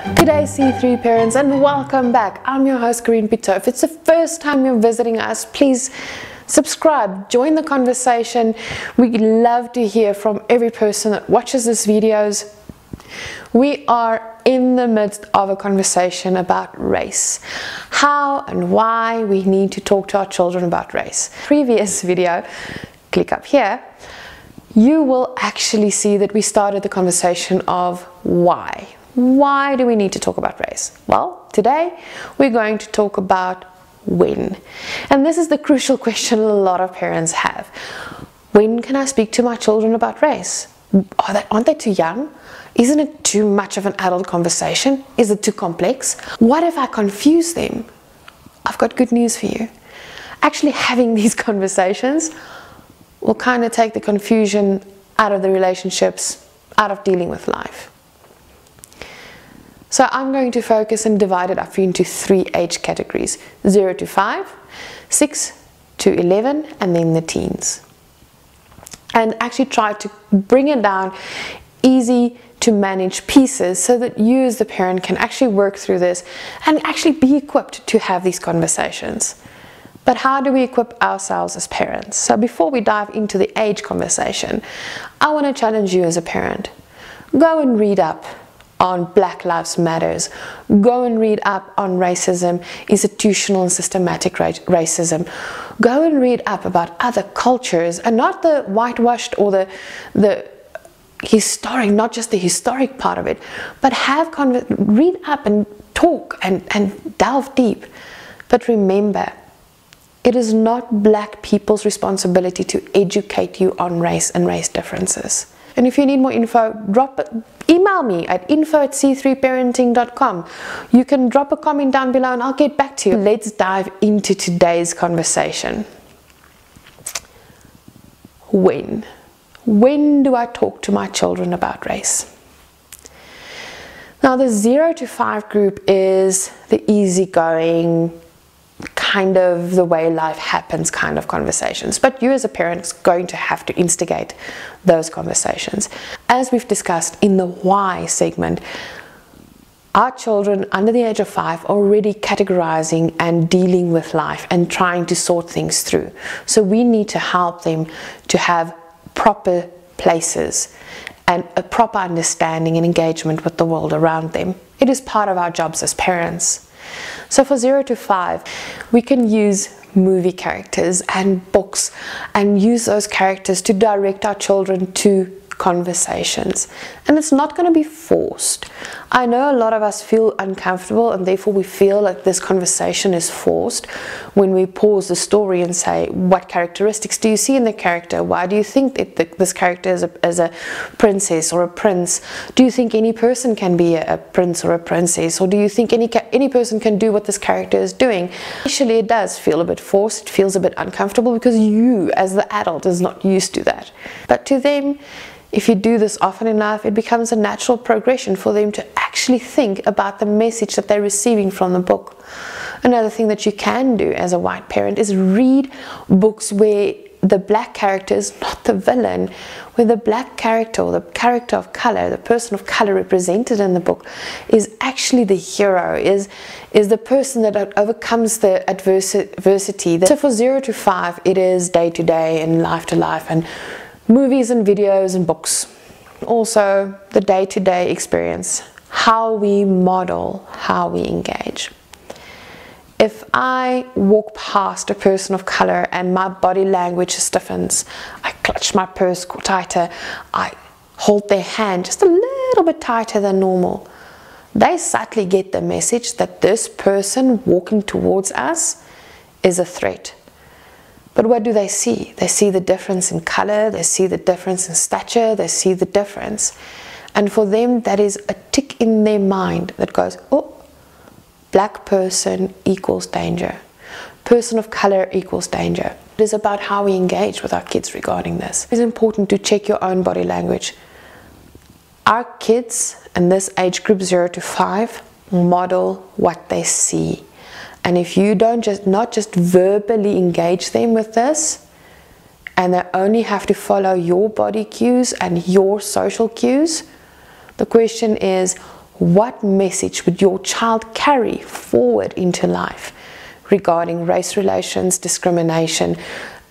G'day C3 parents and welcome back. I'm your host Corinne Pito. If it's the first time you're visiting us, please subscribe, join the conversation. We'd love to hear from every person that watches these videos. We are in the midst of a conversation about race. How and why we need to talk to our children about race. Previous video, click up here, you will actually see that we started the conversation of why. Why do we need to talk about race? Well, today we're going to talk about when. And this is the crucial question a lot of parents have. When can I speak to my children about race? Aren't they too young? Isn't it too much of an adult conversation? Is it too complex? What if I confuse them? I've got good news for you. Actually having these conversations will kind of take the confusion out of the relationships, out of dealing with life. So I'm going to focus and divide it up into three age categories: 0 to 5, 6 to 11, and then the teens. And actually try to bring it down easy to manage pieces so that you as the parent can actually work through this and actually be equipped to have these conversations. But how do we equip ourselves as parents? So before we dive into the age conversation, I want to challenge you as a parent. Go and read up on Black Lives Matters. Go and read up on racism, institutional and systematic racism. Go and read up about other cultures, and not the whitewashed or the historic, not just the historic part of it, but read up and talk and delve deep. But remember, it is not Black people's responsibility to educate you on race and race differences. And if you need more info, email me at info@c3parenting.com. You can drop a comment down below and I'll get back to you. Let's dive into today's conversation. When? When do I talk to my children about race? Now the 0 to 5 group is the easygoing, kind of the way life happens kind of conversations, but you as a parent is going to have to instigate those conversations. As we've discussed in the why segment, our children under the age of 5 are already categorizing and dealing with life and trying to sort things through. So we need to help them to have proper places and a proper understanding and engagement with the world around them. It is part of our jobs as parents. So for 0 to 5, we can use movie characters and books and use those characters to direct our children to conversations. And it's not going to be forced. I know a lot of us feel uncomfortable and therefore we feel like this conversation is forced when we pause the story and say, what characteristics do you see in the character? Why do you think that this character is a princess or a prince? Do you think any person can be a prince or a princess? Or do you think any person can do what this character is doing? Initially it does feel a bit forced, it feels a bit uncomfortable because you as the adult is not used to that. But to them, if you do this often enough, it becomes a natural progression for them to actually think about the message that they're receiving from the book. Another thing that you can do as a white parent is read books where the Black character is not the villain, where the Black character or the character of color, the person of color represented in the book, is actually the hero, is the person that overcomes the adversity. So for 0 to 5, it is day to day and life to life and movies and videos and books. Also the day-to-day experience, how we model, how we engage. If I walk past a person of color and my body language stiffens, I clutch my purse tighter, I hold their hand just a little bit tighter than normal, they subtly get the message that this person walking towards us is a threat. But what do they see? They see the difference in color, they see the difference in stature, they see the difference. And for them, that is a tick in their mind that goes, oh, Black person equals danger. Person of color equals danger. It is about how we engage with our kids regarding this. It is important to check your own body language. Our kids in this age group 0 to 5 model what they see. And if you don't not just verbally engage them with this, and they only have to follow your body cues and your social cues, the question is, what message would your child carry forward into life regarding race relations, discrimination,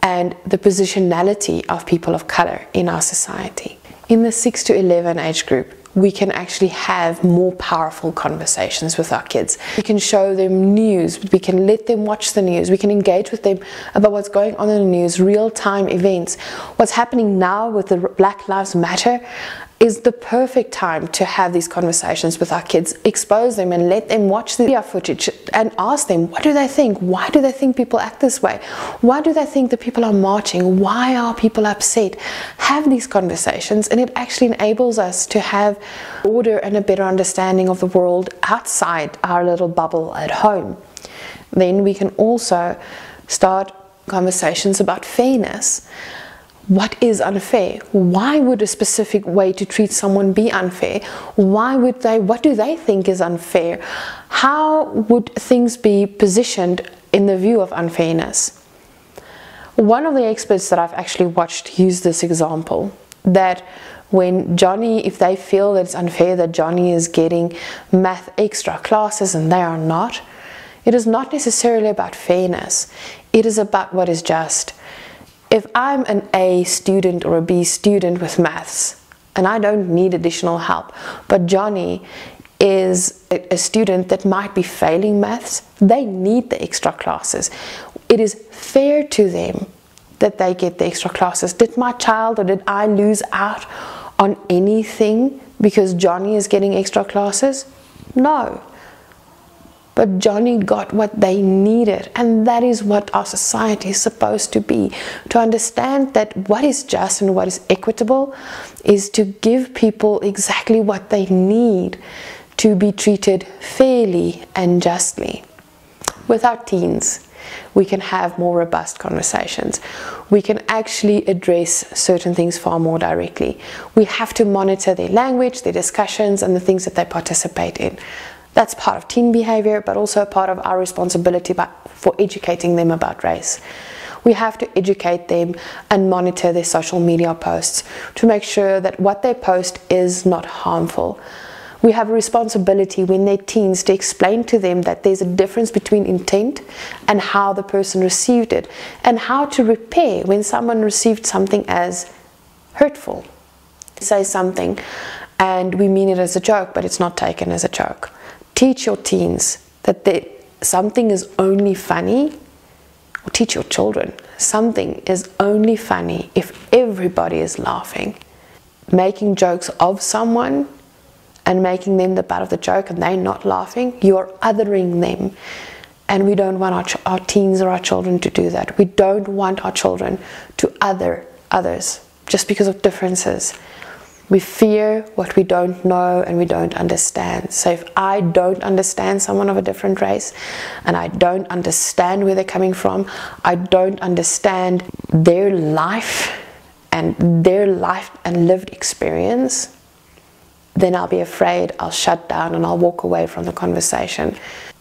and the positionality of people of color in our society. In the 6 to 11 age group, we can actually have more powerful conversations with our kids. We can show them news, we can let them watch the news, we can engage with them about what's going on in the news, real-time events. What's happening now with the Black Lives Matter is the perfect time to have these conversations with our kids, expose them and let them watch the video footage and ask them, what do they think? Why do they think people act this way? Why do they think that people are marching? Why are people upset? Have these conversations, and it actually enables us to have order and a better understanding of the world outside our little bubble at home. Then we can also start conversations about fairness. What is unfair? Why would a specific way to treat someone be unfair? What do they think is unfair? How would things be positioned in the view of unfairness? One of the experts that I've actually watched use this example, that when Johnny, if they feel that it's unfair that Johnny is getting math extra classes and they are not, it is not necessarily about fairness. It is about what is just. If I'm an A student or a B student with maths and I don't need additional help, but Johnny is a student that might be failing maths, they need the extra classes. It is fair to them that they get the extra classes. Did my child or did I lose out on anything because Johnny is getting extra classes? No. But Johnny got what they needed, and that is what our society is supposed to be. To understand that what is just and what is equitable is to give people exactly what they need to be treated fairly and justly. With our teens, we can have more robust conversations. We can actually address certain things far more directly. We have to monitor their language, their discussions, and the things that they participate in. That's part of teen behavior, but also part of our responsibility for educating them about race. We have to educate them and monitor their social media posts to make sure that what they post is not harmful. We have a responsibility when they're teens to explain to them that there's a difference between intent and how the person received it, and how to repair when someone received something as hurtful. Say something and we mean it as a joke, but it's not taken as a joke. Teach your teens that something is only funny, or teach your children something is only funny if everybody is laughing. Making jokes of someone and making them the butt of the joke and they're not laughing, you are othering them. And we don't want our teens or our children to do that. We don't want our children to other others just because of differences. We fear what we don't know and we don't understand. So if I don't understand someone of a different race, and I don't understand where they're coming from, I don't understand their life and lived experience, then I'll be afraid, I'll shut down and I'll walk away from the conversation.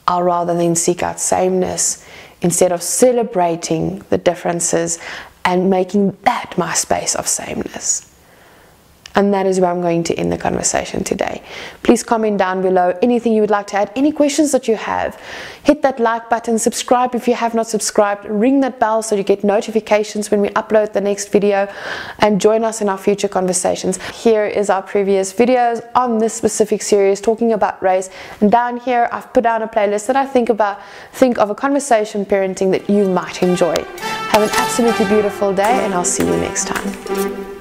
I'll rather then seek out sameness instead of celebrating the differences and making that my space of sameness. And that is where I'm going to end the conversation today. Please comment down below anything you would like to add, any questions that you have. Hit that like button, subscribe if you have not subscribed, ring that bell so you get notifications when we upload the next video, and join us in our future conversations. Here is our previous videos on this specific series talking about race, and down here I've put down a playlist that I think of a conversation parenting that you might enjoy. Have an absolutely beautiful day, and I'll see you next time.